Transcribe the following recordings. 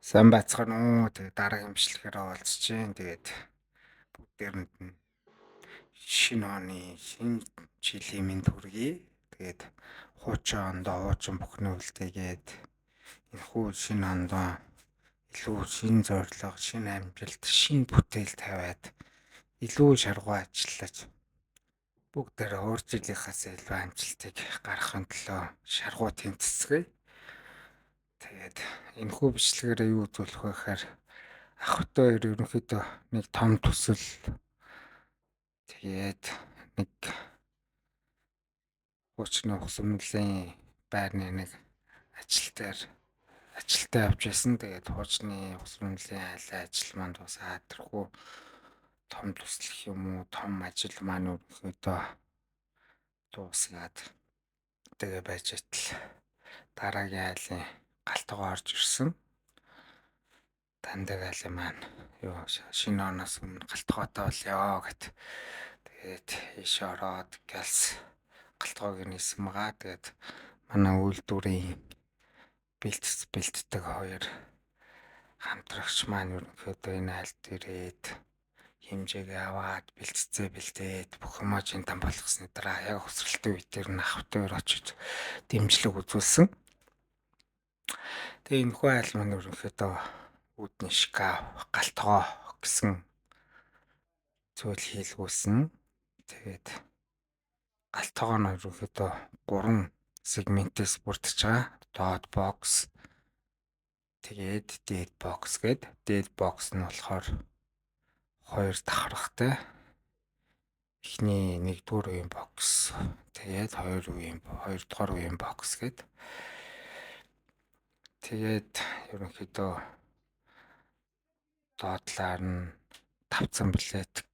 Сайн байцгаана уу. Тэгээд дараагийн бичлэгээр оролцож байна. Тэгээд бүгдээрэнд нь шинэ оны шинэ жилийн мэнд хүргэе. Тэгээд хуучин ондоо хуучин бүхний үлдээгээд энэхүү шинэ ондоо илүү шинэ зорилго, шинэ амжилт, шинэ бүтээл тавиад илүү шаргуу ажиллаж бүгдээр өөр жилийнхээс илүү амжилтыг гаргахын төлөө шаргуу тэмцэцгээе. Тэгээд энэхүү бичлэгээрээ юу үзүүлэх вэ гэхээр ах トゥ хоёр ерөнхийдөө нэг том төсөл тэгээд нэг хуучны ухсмөлийн байрны нэг ажилтаа явж байсан. Тэгээд хуучны ухсмөлийн айлын ажил маань дуусаад тэрхүү том төслөх юм уу, том ажил маань ерөнхийдөө дуусгаад тэгээ байж атал дараагийн айлын галтгоо орж ирсэн. Тандаг айлын маань юу шинэ оноос өмнө галтгоотой болёо гэт. Тэгээд ийш ороод гэлс галтгоог нээсэн байгаа. Тэгээд манай үйлдвэрийн бэлтдэг хоёр хамтрагч маань ерөнхийдөө энэ айлд ирээд хэмжээгээ аваад бэлтээд бүх юмжийн там болгосны дараа яг хөсрэлтийн үе дээр нь ах トゥ хоёр очиж дэмжлэг үзүүлсэн. Тэгээ энэхүү айл маань ерөнхийдөө үүдний шкаф, галтгоо гэсэн зүйл хийлгүүлсэн. Тэгээд галтгоо нь ерөнхийдөө 3 сегментээс бүрдэж байгаа. Доод бокс, тэгээд дээд бокс гээд. Дээд бокс нь болохоор 2 давхаргатай. Эхний 1-р үеийн бокс, тэгээд 2 дугаар үеийн бокс гээд. Тэгээд ерөнхийдөө доотлоор нь тавцан плетик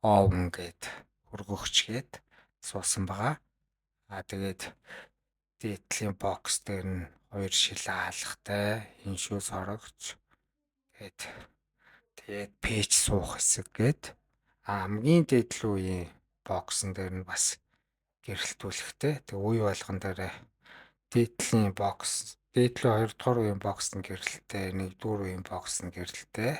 овн гээд хөргөгч гээд суусан байгаа. Тэгээд дээдлийн бокс дээр нь 2 шилэн хаалгатай, иншүүс хорогч гээд тэгээд пэйж суух хэсэг гээд. Хамгийн дээдлийн үеийн боксон дээр нь бас гэрэлтүүлэхтэй. Тэг үе болгон дээр дээдлийн 2 дугаар үеийн бокс нь гэрэлттэй, 1-р үеийн бокс нь гэрэлттэй.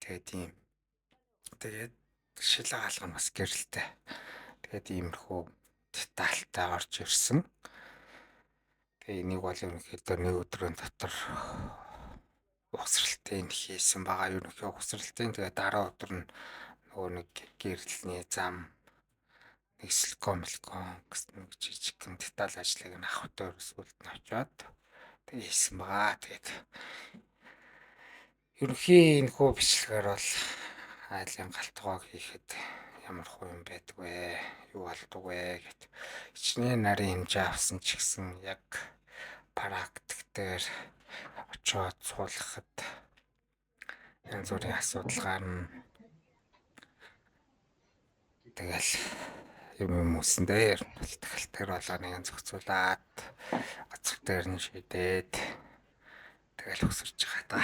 Тэгээд шилэн хаалга нь бас гэрэлттэй. Тэгээд иймэрхүү детальтай орж ирсэн. Тэгээ энийг бол ерөнхийдөө нэг өдрийн дотор ухсралтын хийсэн байгаа. Ерөнхий ухсралтын тэгээ дараа өдөр нь нөгөө нэг гэрэлтний зам, нэг силикон гэсэн нэг жижигхэн деталь ажлыг нь ах トゥ сүлд нь очиод тэгээ хийсэн байгаа. Тэгээд ерөнхий энэхүү бичлэгээр бол айлын галтгоог хийхэд ямар хуу юм байдаг вэ? Юу болдог вэ гэт. Хичнээн нарийн хэмжээ авсан ч гэсэн яг практик дээр очиод суулгахад янз бүрийн асуудал гарна. Тэгэл юм үсэндээ тахалтэр болгоныг зохицуулаад гацх дээр нь шийдээд тэгэл өсөрч байгаа да.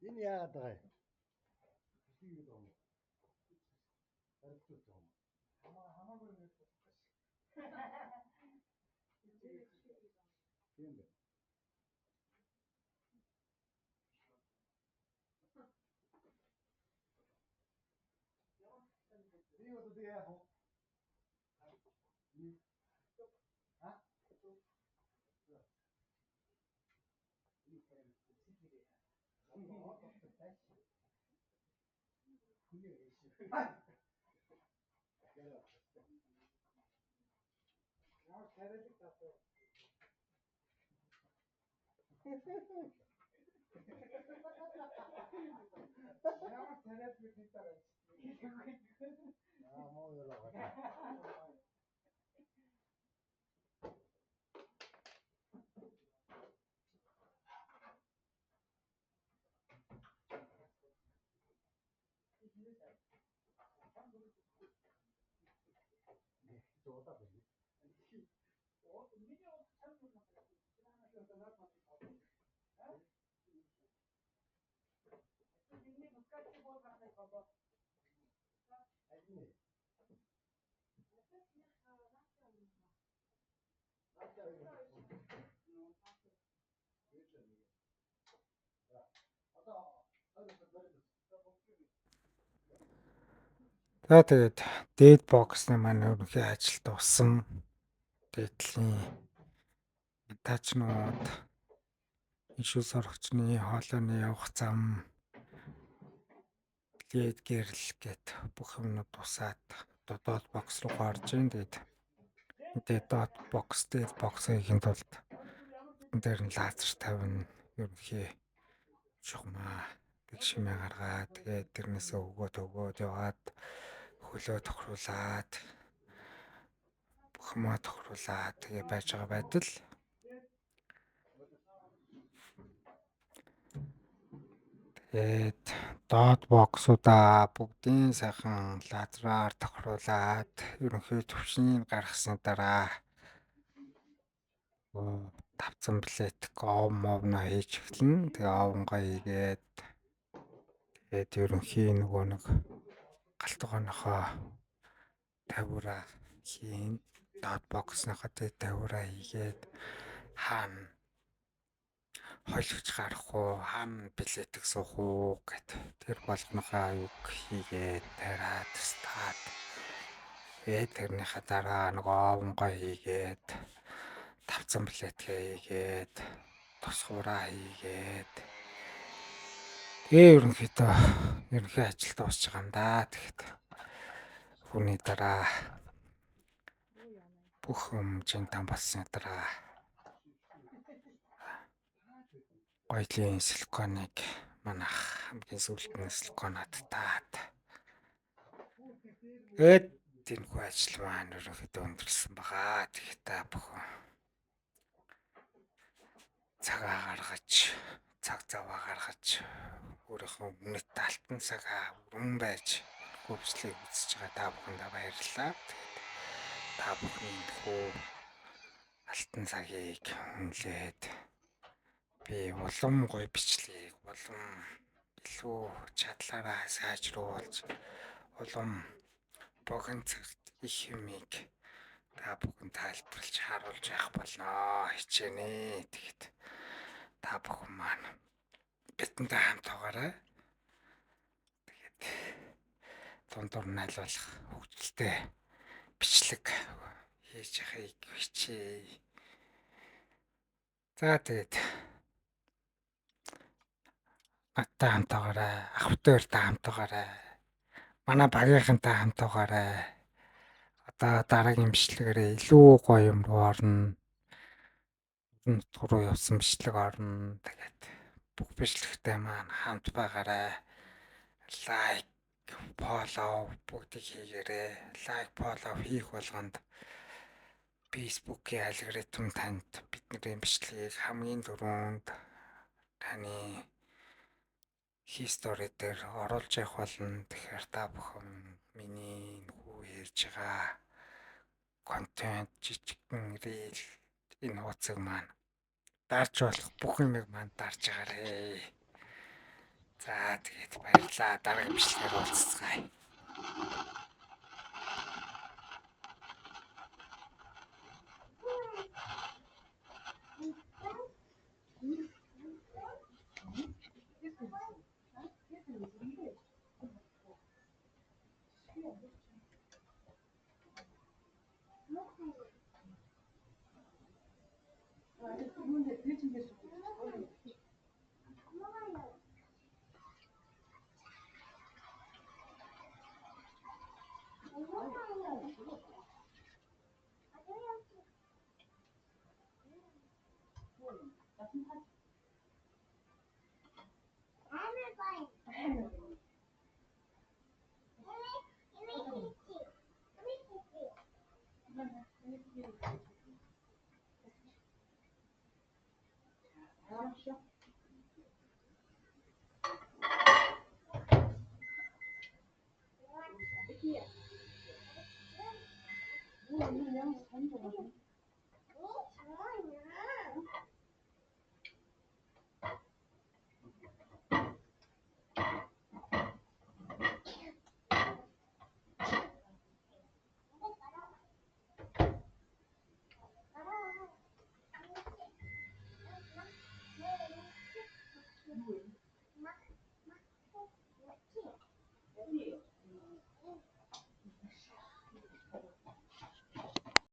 Энэ яагаад байгаа юм? Хийгээд байгаа юм. Харилцуулж байгаа юм. Хамаагүй нэг болох тийм дээ. Би одоо тэгээ яах вэ? А? Ямар тариалаг татсан. Ямар тариалаг хийдэг. 뭐 여러 가지. 좋다 보니. 아니. За тэгээд дээд боксны маань ерөнхий ажил дууссан. Дээдлийн тачнууд ишүү сорогчны хоолойны явах зам лээд гэрэл гэт бүх юмнууд тусаад доод бокс руу гарч ийн. Тэгээд доод бокс дээд боксхийн тулд энэ дээр нь лазер тавина. Ерөнхий шугамаа тэгшмээ гаргаад тэгээд тэрнээсээ өгөөд яваад хөлөө тохируулаад бүхмээ тохируулаад тэгээ байж байгаа байдал. Тэгээд доод боксуудаа бүгдийн сайхан лазераар тохируулаад ерөнхий төвчнийг гаргасны дараа тавцан плетик овно хийж эхэлнэ. Тэгээ овнгоо хийгээд тэгээд ерөнхий нөгөө нэг галтгооныхоо тавиураа хийн. Доод боксныхоо тавиураа хийгээд хаана хойлогч гарах уу, хаана плетик суух уу гэт тэр болгоныхаа юг хийгээд тараад стаад. Тэгээд тэрнийхээ дараа нөгөө овнгоо хийгээд тавцан плетгээ хийгээд тосгуураа хийгээд тэгээ ерөнхий ажил дуусч байгаа юм да. Тэгэхэд хүний дараа бүх юм жинтан болсны дараа гоёлын силиконыг манайх хамгийн сүүлдний силиконод таад. Тэгээд энэхүү ажил маань ерөнхийдөө өндөрлсөн байгаа. Тэгэхээр та бүхэн цаг заваа гаргаж өөрийнхөө үнэт алтан цагаа өргөн байж хөвслийг үзэж байгаа та бүхэндээ баярлалаа. Та бүхний энэхүү алтан цагийг үнэлээд би улам гоё бичлэгийг улам илүү чадлаараа сайжруулж улам богино цагт их юмыг та бүхэн тайлбарлаж харуулж явах болно хичээнэ. Тэгэхэд та бүхэн маань бидэнтэй хамт байгаарай. Тэгээд дундуур найлуулах хөгжилтэй бичлэг хийж яхахыг хичээе. За тэгээд надтай хамт байгаарай. Ахвтаартай хамт байгаарай. Манай багийнхантай хамт байгаарай. Одоо дараагийн бичлэгээрээ илүү гоё юм руу орно. Нутгаар руу явсан бичлэг орно. Тэгээд бүх бичлэгтэй маань хамт байгаарай. Лайк, фоллоу бүгдийг хийгээрэй. Лайк, фоллоу хийх болгонд Facebook-ийн алгоритм танд бидний бичлэгийг хамгийн түрүүнд таны хистори дээр оруулж явах болно. Тэгэхээр та бүхэн миний нөхөө ярьж байгаа контент жижигхэн рeel энэ хуудсыг маань дарж болох бүх юмыг маань дарж агаарэ. За тэгээд баярлалаа. Дараагийн бичлэгээр уулзцгаая.